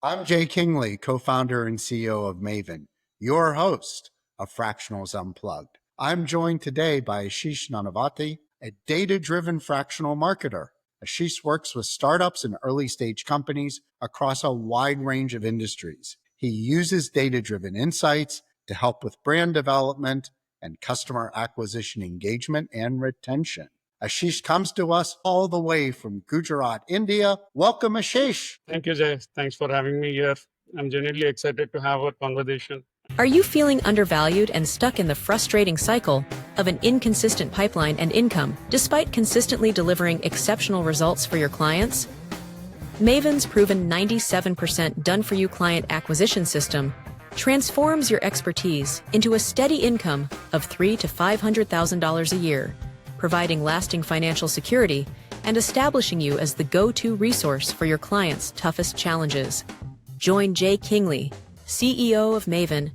I'm Jay Kingley, co-founder and CEO of Maven, your host of Fractionals Unplugged. I'm joined today by Ashish Nanavati, a data-driven fractional marketer. Ashish works with startups and early-stage companies across a wide range of industries. He uses data-driven insights to help with brand development and customer acquisition engagement and retention. Ashish comes to us all the way from Gujarat, India. Welcome, Ashish. Thank you, Jay. Thanks for having me here. I'm genuinely excited to have a conversation. Are you feeling undervalued and stuck in the frustrating cycle of an inconsistent pipeline and income, despite consistently delivering exceptional results for your clients? Maven's proven 97% done-for-you client acquisition system transforms your expertise into a steady income of $300,000 to $500,000 a year, providing lasting financial security and establishing you as the go-to resource for your clients' toughest challenges. Join Jay Kingley, CEO of Maven,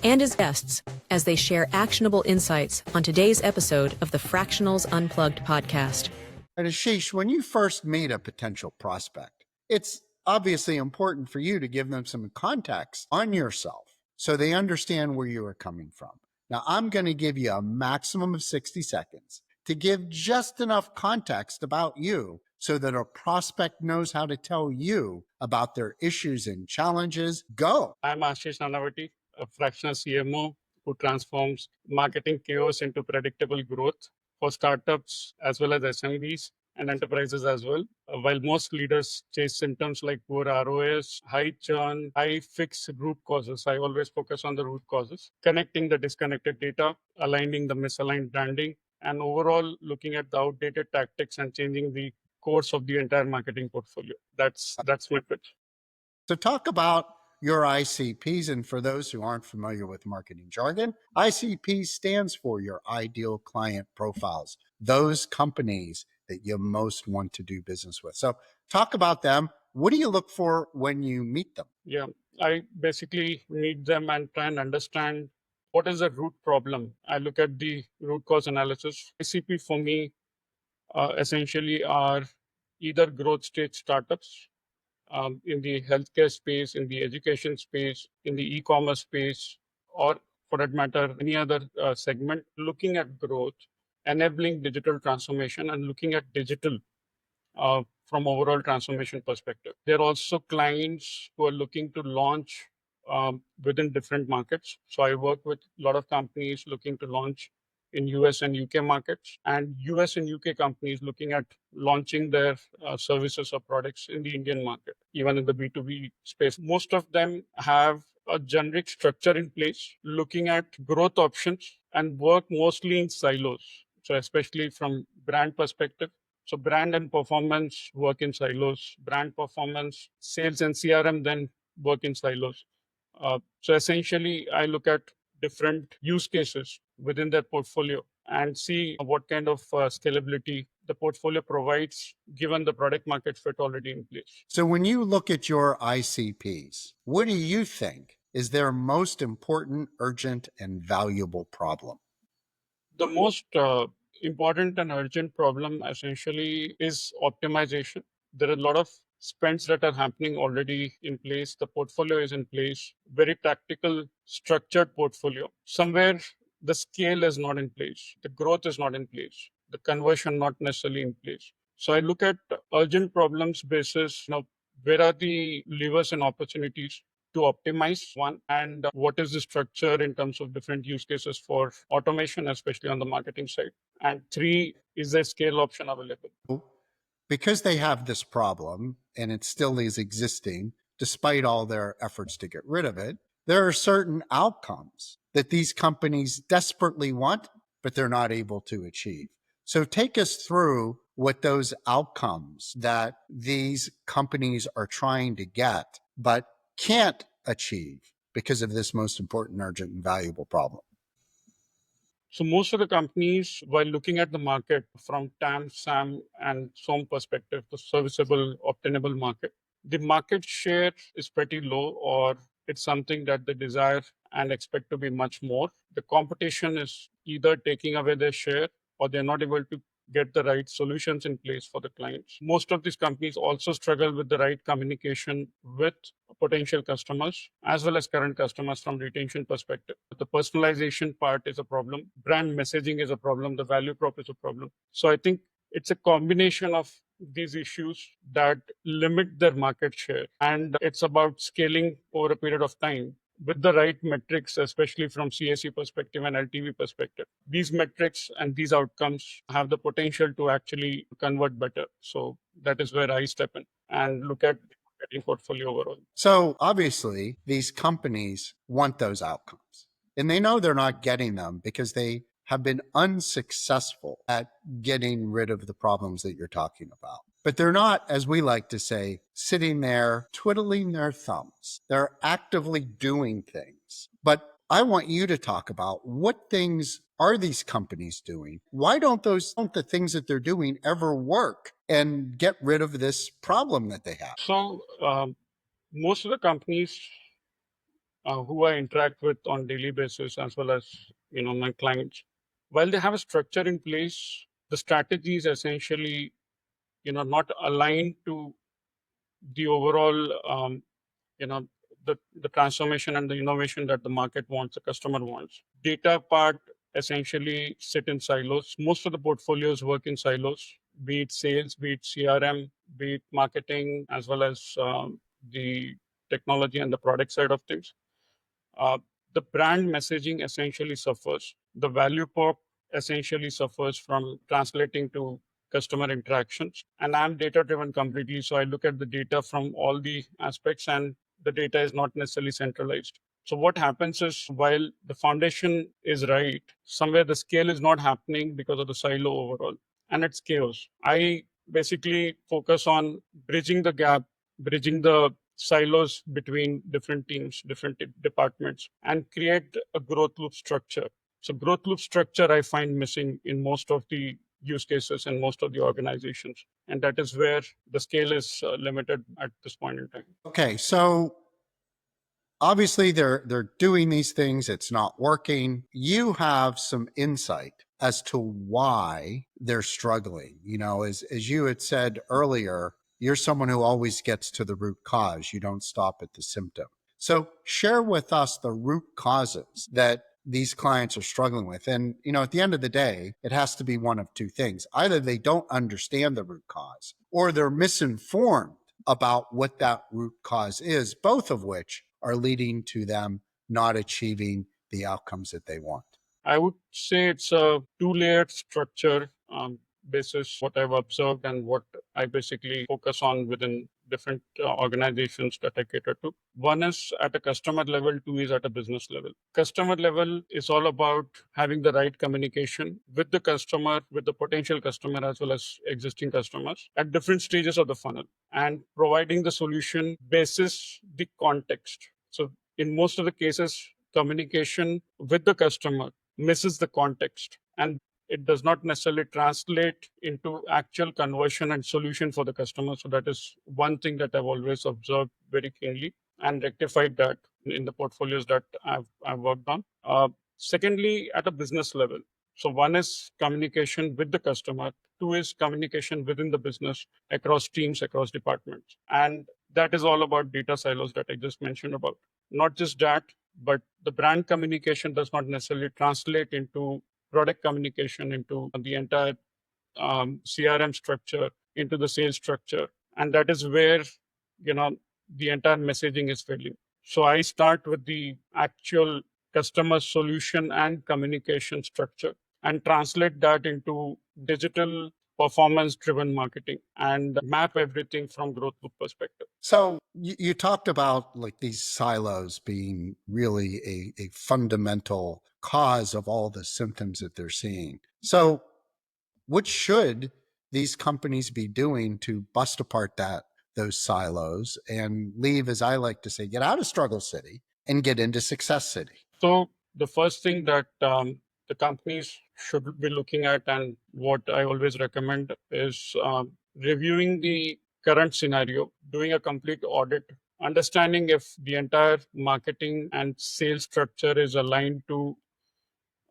and his guests as they share actionable insights on today's episode of the Fractionals Unplugged podcast. And Ashish, when you first meet a potential prospect, it's obviously important for you to give them some context on yourself so they understand where you are coming from. Now, I'm going to give you a maximum of 60 seconds to give just enough context about you so that a prospect knows how to tell you about their issues and challenges. Go. I'm Ashish Nanavati, a fractional CMO who transforms marketing chaos into predictable growth for startups as well as SMBs and enterprises as well. While most leaders chase symptoms like poor ROS, high churn, high fixed root causes, I always focus on the root causes, connecting the disconnected data, aligning the misaligned branding, and overall looking at the outdated tactics and changing the course of the entire marketing portfolio. That's my pitch. So talk about your ICPs. And for those who aren't familiar with marketing jargon, ICP stands for your ideal client profiles, those companies that you most want to do business with. So talk about them. What do you look for when you meet them? Yeah, I basically meet them and try and understand what is the root problem. I look at the root cause analysis. ICP for me essentially are either growth stage startups in the healthcare space, in the education space, in the e-commerce space, or for that matter, any other segment, looking at growth, enabling digital transformation, and looking at digital from overall transformation perspective. There are also clients who are looking to launch within different markets. So I work with a lot of companies looking to launch in US and UK markets, and US and UK companies looking at launching their services or products in the Indian market, even in the B2B space. Most of them have a generic structure in place, looking at growth options and work mostly in silos. So especially from brand perspective, so brand and performance work in silos, brand performance, sales and CRM then work in silos. So essentially, I look at different use cases within their portfolio and see what kind of scalability the portfolio provides given the product market fit already in place. So when you look at your ICPs, what do you think is their most important, urgent, and valuable problem? The most important and urgent problem essentially is optimization. There are a lot of spends that are happening already in place. The portfolio is in place, very tactical, structured portfolio. Somewhere the scale is not in place, the growth is not in place, the conversion not necessarily in place. So I look at urgent problems basis, where are the levers and opportunities to optimize one, and what is the structure in terms of different use cases for automation, especially on the marketing side, and three, is there scale option available? Because they have this problem and it still is existing despite all their efforts to get rid of it, there are certain outcomes that these companies desperately want, but they're not able to achieve. So take us through what those outcomes that these companies are trying to get, but can't achieve because of this most important, urgent, and valuable problem. So most of the companies, while looking at the market from TAM, SAM, and SOM perspective, the serviceable, obtainable market, the market share is pretty low, or it's something that they desire and expect to be much more. The competition is either taking away their share or they're not able to get the right solutions in place for the clients. Most of these companies also struggle with the right communication with potential customers as well as current customers from retention perspective. The personalization part is a problem. Brand messaging is a problem. The value prop is a problem. So I think it's a combination of these issues that limit their market share. And it's about scaling over a period of time with the right metrics, especially from CAC perspective and LTV perspective. These metrics and these outcomes have the potential to actually convert better. So that is where I step in and look at the marketing portfolio overall. So obviously, these companies want those outcomes, and they know they're not getting them because they have been unsuccessful at getting rid of the problems that you're talking about. But they're not, as we like to say, sitting there twiddling their thumbs. They're actively doing things. But I want you to talk about what things are these companies doing? Why don't the things that they're doing ever work and get rid of this problem that they have? So most of the companies who I interact with on daily basis, as well as my clients, while they have a structure in place, the strategy is essentially not aligned to the overall you know the transformation and the innovation that the market wants, the customer wants. Data part essentially sit in silos. Most of the portfolios work in silos, be it sales, be it CRM, be it marketing, as well as the technology and the product side of things. uh, the brand messaging essentially suffers. The value prop essentially suffers from translating to customer interactions. And I'm data driven completely. So I look at the data from all the aspects, and the data is not necessarily centralized. So what happens is, while the foundation is right, somewhere the scale is not happening because of the silo overall, and it's chaos. I basically focus on bridging the gap, bridging the silos between different teams, different departments, and create a growth loop structure. So growth loop structure I find missing in most of the use cases and most of the organizations. And that is where the scale is limited at this point in time. Okay, so obviously they're doing these things, it's not working. You have some insight as to why they're struggling. As you had said earlier, you're someone who always gets to the root cause. You don't stop at the symptom. So share with us the root causes that these clients are struggling with. And, at the end of the day, it has to be one of two things. Either they don't understand the root cause, or they're misinformed about what that root cause is, both of which are leading to them not achieving the outcomes that they want. I would say it's a two-layered structure basis what I've observed and what I basically focus on within different organizations that I cater to. One is at a customer level, two is at a business level. Customer level is all about having the right communication with the customer, with the potential customer, as well as existing customers at different stages of the funnel, and providing the solution basis the context. So in most of the cases, communication with the customer misses the context, and it does not necessarily translate into actual conversion and solution for the customer. So that is one thing that I've always observed very keenly and rectified that in the portfolios that I've worked on. Secondly, at a business level. So one is communication with the customer, two is communication within the business across teams, across departments. And that is all about data silos that I just mentioned about. Not just that, but the brand communication does not necessarily translate into product communication, into the entire CRM structure, into the sales structure. And that is where, the entire messaging is failing. So I start with the actual customer solution and communication structure and translate that into digital performance driven marketing and map everything from growth loop perspective. So you talked about like these silos being really a fundamental cause of all the symptoms that they're seeing. So what should these companies be doing to bust apart those silos and leave, as I like to say, get out of struggle city and get into success city? So the first thing that the companies should be looking at, and what I always recommend, is reviewing the current scenario, doing a complete audit, understanding if the entire marketing and sales structure is aligned to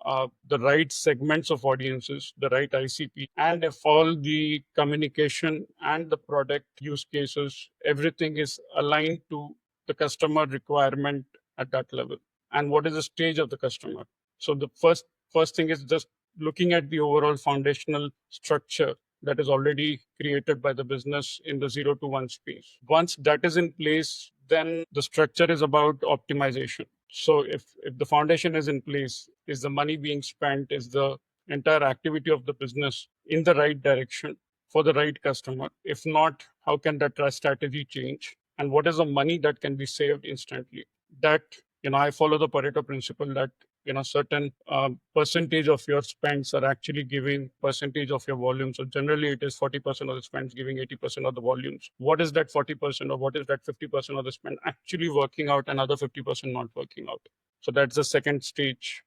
the right segments of audiences, the right ICP, and if all the communication and the product use cases, everything is aligned to the customer requirement at that level. And what is the stage of the customer? So the first thing is just looking at the overall foundational structure that is already created by the business in the 0 to 1 space. Once that is in place, then the structure is about optimization. So if the foundation is in place, is the money being spent, is the entire activity of the business in the right direction for the right customer? If not, how can that strategy change? And what is the money that can be saved instantly? That, I follow the Pareto principle that certain percentage of your spends are actually giving percentage of your volume. So generally it is 40% of the spends giving 80% of the volumes. What is that 40% or what is that 50% of the spend actually working out and other 50% not working out? So that's the second stage,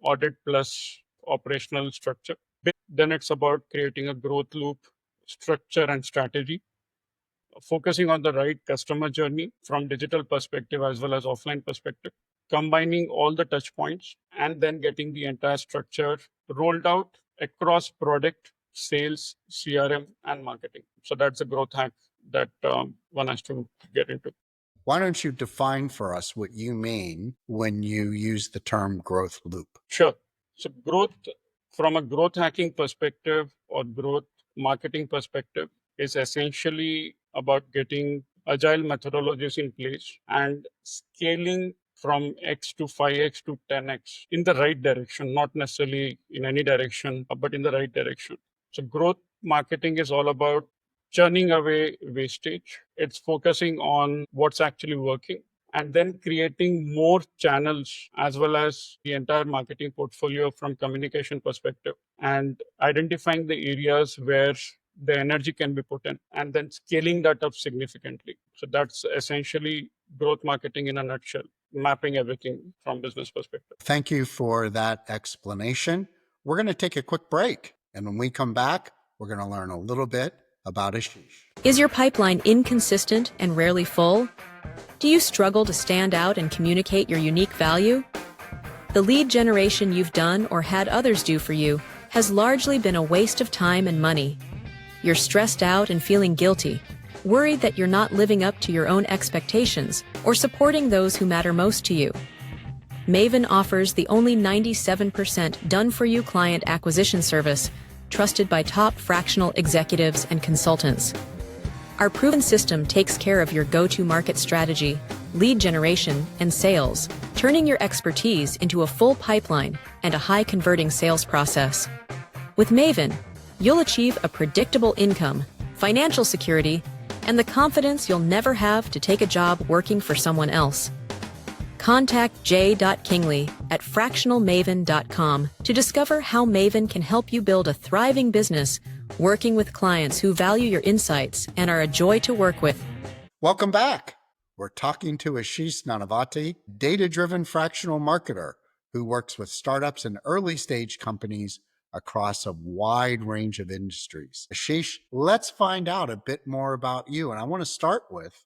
audit plus operational structure. Then it's about creating a growth loop, structure and strategy, focusing on the right customer journey from digital perspective as well as offline perspective, combining all the touch points and then getting the entire structure rolled out across product, sales, CRM, and marketing. So that's a growth hack that one has to get into. Why don't you define for us what you mean when you use the term growth loop? Sure. So growth, from a growth hacking perspective or growth marketing perspective, is essentially about getting agile methodologies in place and scaling from X to 5X to 10X in the right direction, not necessarily in any direction, but in the right direction. So growth marketing is all about churning away wastage. It's focusing on what's actually working and then creating more channels as well as the entire marketing portfolio from communication perspective and identifying the areas where the energy can be put in and then scaling that up significantly. So that's essentially growth marketing in a nutshell, mapping everything from business perspective. Thank you for that explanation. We're going to take a quick break. And when we come back, we're going to learn a little bit about Ashish. Is your pipeline inconsistent and rarely full? Do you struggle to stand out and communicate your unique value? The lead generation you've done or had others do for you has largely been a waste of time and money. You're stressed out and feeling guilty, worried that you're not living up to your own expectations or supporting those who matter most to you. Maven offers the only 97% done-for-you client acquisition service trusted by top fractional executives and consultants. Our proven system takes care of your go-to-market strategy, lead generation, and sales, turning your expertise into a full pipeline and a high-converting sales process. With Maven, you'll achieve a predictable income, financial security, and the confidence you'll never have to take a job working for someone else. Contact Jay.Kingley at fractionalmaven.com to discover how Maven can help you build a thriving business working with clients who value your insights and are a joy to work with. Welcome back. We're talking to Ashish Nanavati, data-driven fractional marketer who works with startups and early-stage companies across a wide range of industries. Ashish, let's find out a bit more about you. And I want to start with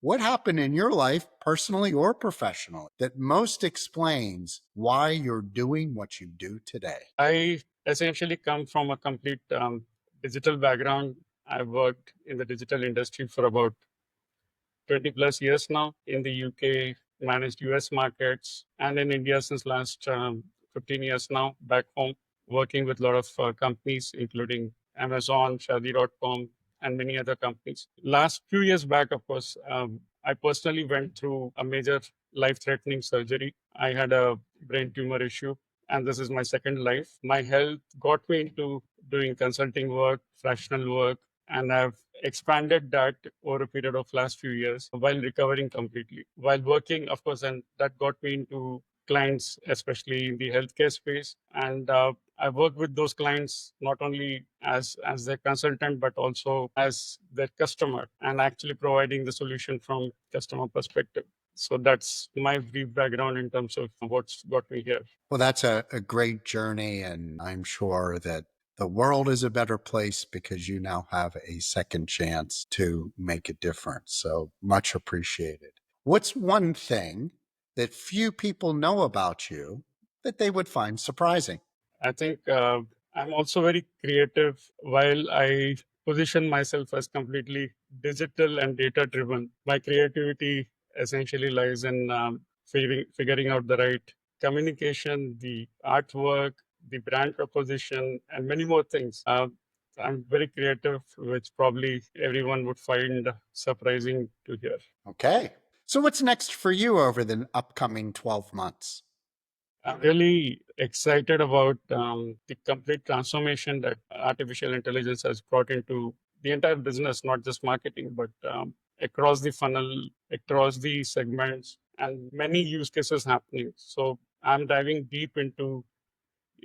what happened in your life, personally or professionally, that most explains why you're doing what you do today. I essentially come from a complete digital background. I've worked in the digital industry for about 20 plus years now in the UK, managed US markets, and in India since last 15 years now, back home, working with a lot of companies, including Amazon, Shadi.com, and many other companies. Last few years back, of course, I personally went through a major life-threatening surgery. I had a brain tumor issue, and this is my second life. My health got me into doing consulting work, fractional work, and I've expanded that over a period of last few years while recovering completely. While working, of course, and that got me into clients, especially in the healthcare space. And I work with those clients not only as their consultant, but also as their customer and actually providing the solution from customer perspective. So that's my brief background in terms of what's got me here. Well, that's a great journey. And I'm sure that the world is a better place because you now have a second chance to make a difference. So much appreciated. What's one thing that few people know about you that they would find surprising? I think I'm also very creative. While I position myself as completely digital and data driven, my creativity essentially lies in figuring out the right communication, the artwork, the brand proposition, and many more things. I'm very creative, which probably everyone would find surprising to hear. Okay. So what's next for you over the upcoming 12 months? I'm really excited about the complete transformation that artificial intelligence has brought into the entire business, not just marketing, but across the funnel, across the segments, and many use cases happening. So I'm diving deep into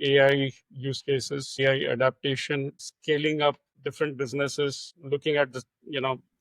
AI use cases, AI adaptation, scaling up different businesses, looking at the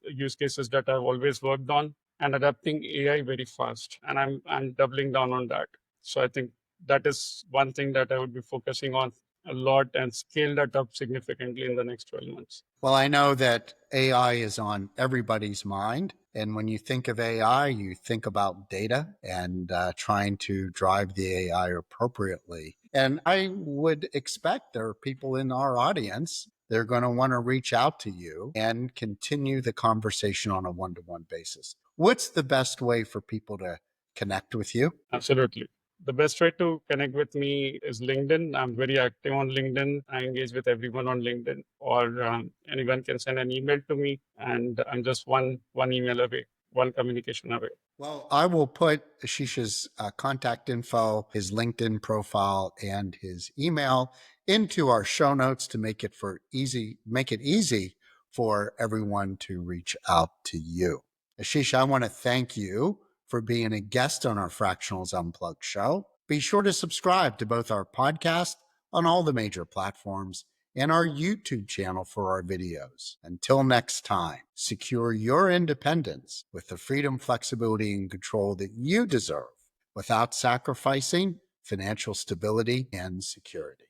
use cases that I've always worked on, and adapting AI very fast. And I'm doubling down on that. So I think that is one thing that I would be focusing on a lot and scale that up significantly in the next 12 months. Well, I know that AI is on everybody's mind. And when you think of AI, you think about data and trying to drive the AI appropriately. And I would expect there are people in our audience, they're going to want to reach out to you and continue the conversation on a one-to-one basis. What's the best way for people to connect with you? Absolutely. The best way to connect with me is LinkedIn. I'm very active on LinkedIn. I engage with everyone on LinkedIn, or anyone can send an email to me, and I'm just one email away, one communication away. Well, I will put Ashish's contact info, his LinkedIn profile, and his email into our show notes to make it easy for everyone to reach out to you. Ashish, I want to thank you for being a guest on our Fractionals Unplugged show. Be sure to subscribe to both our podcast on all the major platforms and our YouTube channel for our videos. Until next time, secure your independence with the freedom, flexibility, and control that you deserve without sacrificing financial stability and security.